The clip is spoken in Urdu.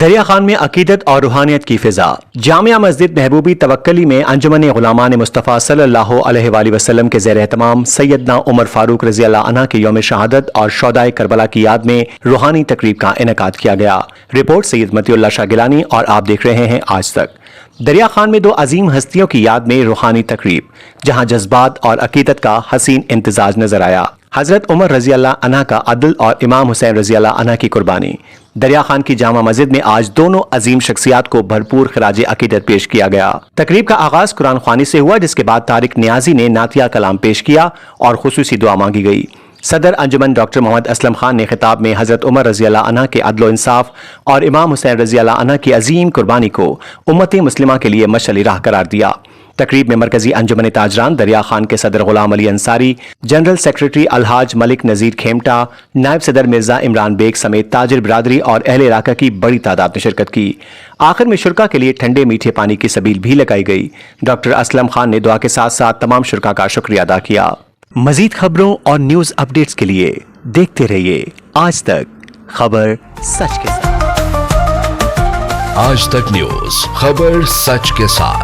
دریا خان میں عقیدت اور روحانیت کی فضا۔ جامعہ مسجد محبوبی توکلی میں انجمن غلامان مصطفیٰ صلی اللہ علیہ وآلہ وسلم کے زیر اہتمام سیدنا عمر فاروق رضی اللہ عنہ کے یوم شہادت اور شہدائے کربلا کی یاد میں روحانی تقریب کا انعقاد کیا گیا۔ رپورٹ سید متی اللہ شاہ گیلانی اور آپ دیکھ رہے ہیں آج تک۔ دریا خان میں دو عظیم ہستیوں کی یاد میں روحانی تقریب، جہاں جذبات اور عقیدت کا حسین امتزاج نظر آیا۔ حضرت عمر رضی اللہ عنہ کا عدل اور امام حسین رضی اللہ عنہ کی قربانی۔ دریا خان کی جامع مسجد میں آج دونوں عظیم شخصیات کو بھرپور خراج عقیدت پیش کیا گیا۔ تقریب کا آغاز قرآن خوانی سے ہوا، جس کے بعد طارق نیازی نے نعتیہ کلام پیش کیا اور خصوصی دعا مانگی گئی۔ صدر انجمن ڈاکٹر محمد اسلم خان نے خطاب میں حضرت عمر رضی اللہ عنہ کے عدل و انصاف اور امام حسین رضی اللہ عنہ کی عظیم قربانی کو امت مسلمہ کے لیے مشعل راہ قرار دیا۔ تقریب میں مرکزی انجمن تاجران دریا خان کے صدر غلام علی انصاری، جنرل سیکریٹری الحاج ملک نذیر کھیمٹا، نائب صدر مرزا عمران بیگ سمیت تاجر برادری اور اہل علاقہ کی بڑی تعداد نے شرکت کی۔ آخر میں شرکا کے لیے ٹھنڈے میٹھے پانی کی سبیل بھی لگائی گئی۔ ڈاکٹر اسلم خان نے دعا کے ساتھ ساتھ تمام شرکا کا شکریہ ادا کیا۔ مزید خبروں اور نیوز اپڈیٹس کے لیے دیکھتے رہیے آج تک، خبر سچ کے ساتھ۔ آج تک نیوز، خبر سچ کے ساتھ۔